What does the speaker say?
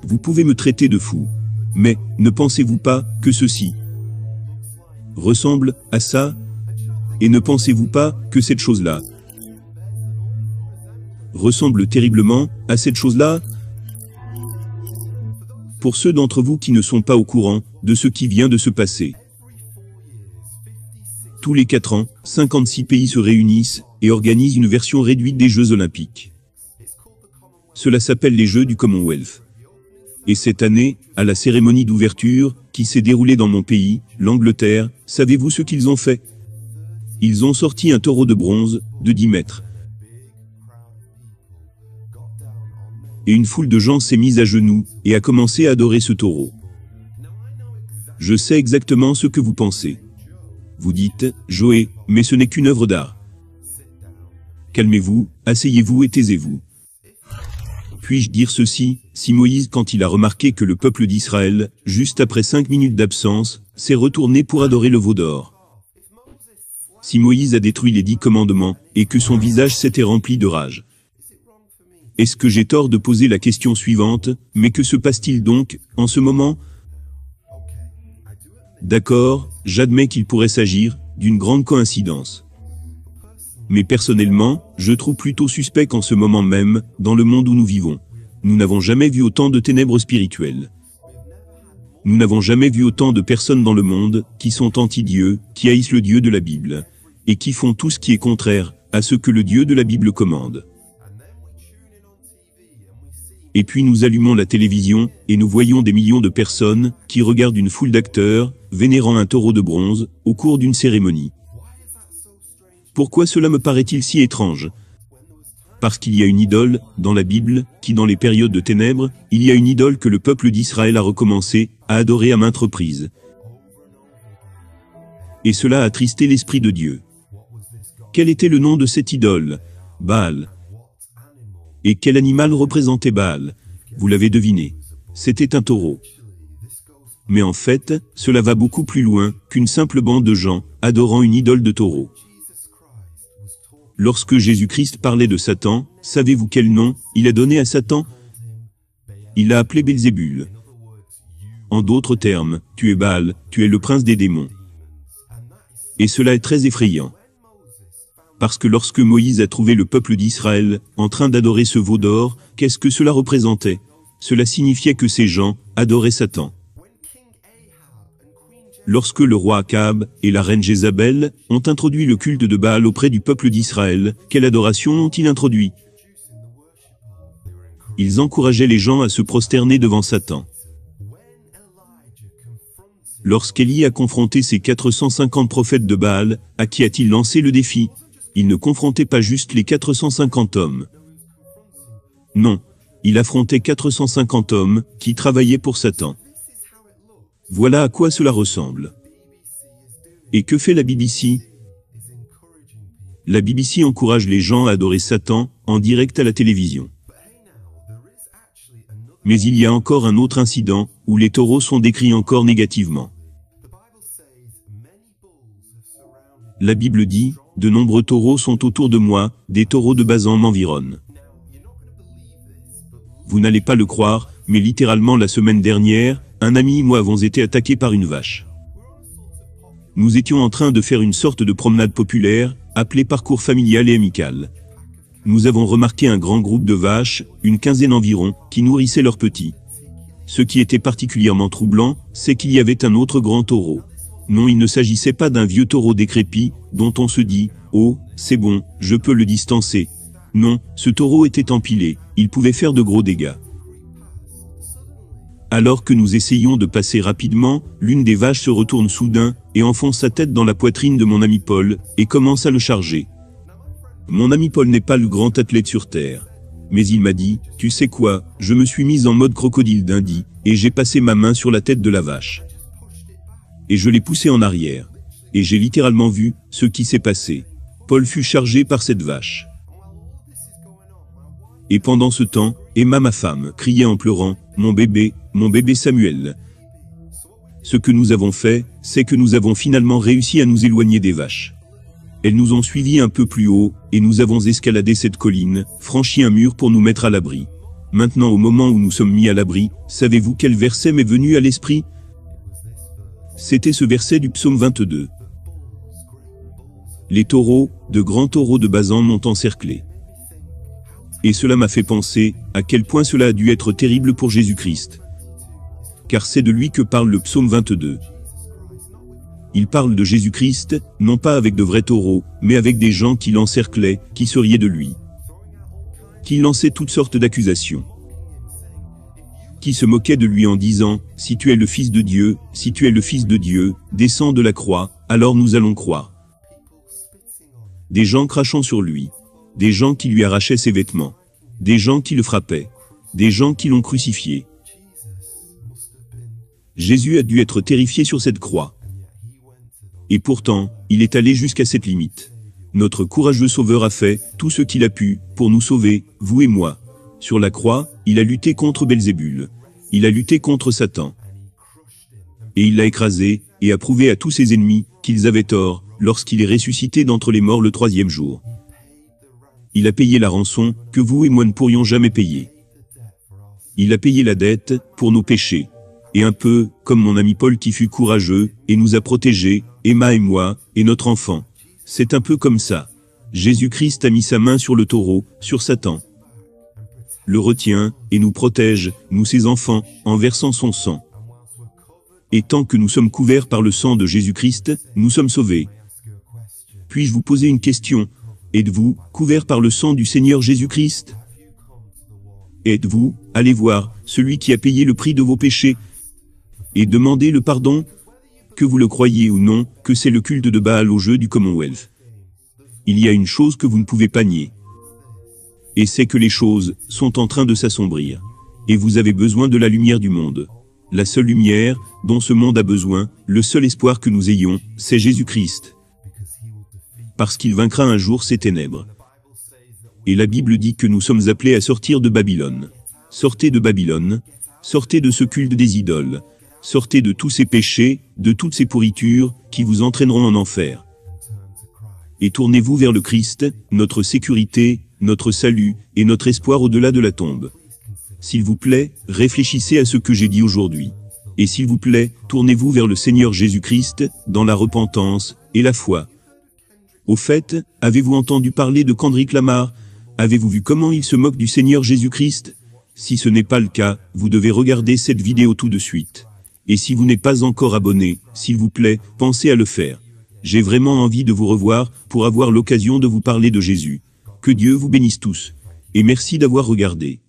vous pouvez me traiter de fou. Mais, ne pensez-vous pas que ceci ressemble à ça? Et ne pensez-vous pas que cette chose-là ressemble terriblement à cette chose-là? Pour ceux d'entre vous qui ne sont pas au courant de ce qui vient de se passer, tous les 4 ans, 56 pays se réunissent et organisent une version réduite des Jeux Olympiques. Cela s'appelle les Jeux du Commonwealth. Et cette année, à la cérémonie d'ouverture, qui s'est déroulée dans mon pays, l'Angleterre, savez-vous ce qu'ils ont fait? Ils ont sorti un taureau de bronze, de 10 mètres. Et une foule de gens s'est mise à genoux, et a commencé à adorer ce taureau. Je sais exactement ce que vous pensez. Vous dites, Joé, mais ce n'est qu'une œuvre d'art. Calmez-vous, asseyez-vous et taisez-vous. Puis-je dire ceci, si Moïse, quand il a remarqué que le peuple d'Israël, juste après 5 minutes d'absence, s'est retourné pour adorer le veau d'or. Si Moïse a détruit les 10 commandements, et que son visage s'était rempli de rage. Est-ce que j'ai tort de poser la question suivante, mais que se passe-t-il donc, en ce moment? D'accord, j'admets qu'il pourrait s'agir d'une grande coïncidence. Mais personnellement, je trouve plutôt suspect qu'en ce moment même, dans le monde où nous vivons, nous n'avons jamais vu autant de ténèbres spirituelles. Nous n'avons jamais vu autant de personnes dans le monde qui sont anti-Dieu, qui haïssent le Dieu de la Bible, et qui font tout ce qui est contraire à ce que le Dieu de la Bible commande. Et puis nous allumons la télévision, et nous voyons des millions de personnes qui regardent une foule d'acteurs, vénérant un taureau de bronze, au cours d'une cérémonie. Pourquoi cela me paraît-il si étrange? Parce qu'il y a une idole, dans la Bible, qui dans les périodes de ténèbres, il y a une idole que le peuple d'Israël a recommencé à adorer à maintes reprises. Et cela a attristé l'Esprit de Dieu. Quel était le nom de cette idole? Baal. Et quel animal représentait Baal? Vous l'avez deviné. C'était un taureau. Mais en fait, cela va beaucoup plus loin qu'une simple bande de gens adorant une idole de taureau. Lorsque Jésus-Christ parlait de Satan, savez-vous quel nom il a donné à Satan? Il l'a appelé Belzébul. En d'autres termes, tu es Baal, tu es le prince des démons. Et cela est très effrayant. Parce que lorsque Moïse a trouvé le peuple d'Israël en train d'adorer ce veau d'or, qu'est-ce que cela représentait? Cela signifiait que ces gens adoraient Satan. Lorsque le roi Akab et la reine Jézabel ont introduit le culte de Baal auprès du peuple d'Israël, quelle adoration ont-ils introduit? Ils encourageaient les gens à se prosterner devant Satan. Lorsqu'Élie a confronté ses 450 prophètes de Baal, à qui a-t-il lancé le défi? Il ne confrontait pas juste les 450 hommes. Non, il affrontait 450 hommes qui travaillaient pour Satan. Voilà à quoi cela ressemble. Et que fait la BBC? La BBC encourage les gens à adorer Satan en direct à la télévision. Mais il y a encore un autre incident où les taureaux sont décrits encore négativement. La Bible dit, de nombreux taureaux sont autour de moi, des taureaux de Basan m'environnent. Vous n'allez pas le croire, mais littéralement la semaine dernière, un ami et moi avons été attaqués par une vache. Nous étions en train de faire une sorte de promenade populaire, appelée parcours familial et amical. Nous avons remarqué un grand groupe de vaches, une quinzaine environ, qui nourrissaient leurs petits. Ce qui était particulièrement troublant, c'est qu'il y avait un autre grand taureau. Non, il ne s'agissait pas d'un vieux taureau décrépit, dont on se dit, oh, c'est bon, je peux le distancer. Non, ce taureau était empilé, il pouvait faire de gros dégâts. Alors que nous essayons de passer rapidement, l'une des vaches se retourne soudain, et enfonce sa tête dans la poitrine de mon ami Paul, et commence à le charger. Mon ami Paul n'est pas le grand athlète sur Terre. Mais il m'a dit, tu sais quoi, je me suis mise en mode crocodile Dundee, et j'ai passé ma main sur la tête de la vache. Et je l'ai poussé en arrière. Et j'ai littéralement vu ce qui s'est passé. Paul fut chargé par cette vache. Et pendant ce temps, Emma, ma femme, criait en pleurant, mon bébé Samuel. Ce que nous avons fait, c'est que nous avons finalement réussi à nous éloigner des vaches. Elles nous ont suivis un peu plus haut, et nous avons escaladé cette colline, franchi un mur pour nous mettre à l'abri. Maintenant au moment où nous sommes mis à l'abri, savez-vous quel verset m'est venu à l'esprit? C'était ce verset du psaume 22. Les taureaux, de grands taureaux de Basan m'ont encerclé. Et cela m'a fait penser, à quel point cela a dû être terrible pour Jésus-Christ. Car c'est de lui que parle le psaume 22. Il parle de Jésus-Christ, non pas avec de vrais taureaux, mais avec des gens qui l'encerclaient, qui se riaient de lui. Qui lançaient toutes sortes d'accusations. Qui se moquaient de lui en disant, « Si tu es le Fils de Dieu, si tu es le Fils de Dieu, descends de la croix, alors nous allons croire. » Des gens crachant sur lui. Des gens qui lui arrachaient ses vêtements. Des gens qui le frappaient. Des gens qui l'ont crucifié. Jésus a dû être terrifié sur cette croix. Et pourtant, il est allé jusqu'à cette limite. Notre courageux Sauveur a fait tout ce qu'il a pu pour nous sauver, vous et moi. Sur la croix, il a lutté contre Belzébul. Il a lutté contre Satan. Et il l'a écrasé, et a prouvé à tous ses ennemis qu'ils avaient tort, lorsqu'il est ressuscité d'entre les morts le 3e jour. Il a payé la rançon que vous et moi ne pourrions jamais payer. Il a payé la dette pour nos péchés. Et un peu, comme mon ami Paul qui fut courageux, et nous a protégés, Emma et moi, et notre enfant. C'est un peu comme ça. Jésus-Christ a mis sa main sur le taureau, sur Satan. Le retient, et nous protège, nous ses enfants, en versant son sang. Et tant que nous sommes couverts par le sang de Jésus-Christ, nous sommes sauvés. Puis-je vous poser une question? Êtes-vous couverts par le sang du Seigneur Jésus-Christ? Êtes-vous, allez voir, celui qui a payé le prix de vos péchés, et demandez le pardon? Que vous le croyiez ou non, que c'est le culte de Baal au jeu du Commonwealth. Il y a une chose que vous ne pouvez pas nier. Et c'est que les choses sont en train de s'assombrir. Et vous avez besoin de la lumière du monde. La seule lumière dont ce monde a besoin, le seul espoir que nous ayons, c'est Jésus-Christ. Parce qu'il vaincra un jour ces ténèbres. Et la Bible dit que nous sommes appelés à sortir de Babylone. Sortez de Babylone, sortez de ce culte des idoles, sortez de tous ces péchés, de toutes ces pourritures, qui vous entraîneront en enfer. Et tournez-vous vers le Christ, notre sécurité, notre salut, et notre espoir au-delà de la tombe. S'il vous plaît, réfléchissez à ce que j'ai dit aujourd'hui. Et s'il vous plaît, tournez-vous vers le Seigneur Jésus-Christ, dans la repentance, et la foi. Au fait, avez-vous entendu parler de Kendrick Lamar? Avez-vous vu comment il se moque du Seigneur Jésus-Christ? Si ce n'est pas le cas, vous devez regarder cette vidéo tout de suite. Et si vous n'êtes pas encore abonné, s'il vous plaît, pensez à le faire. J'ai vraiment envie de vous revoir, pour avoir l'occasion de vous parler de Jésus. Que Dieu vous bénisse tous. Et merci d'avoir regardé.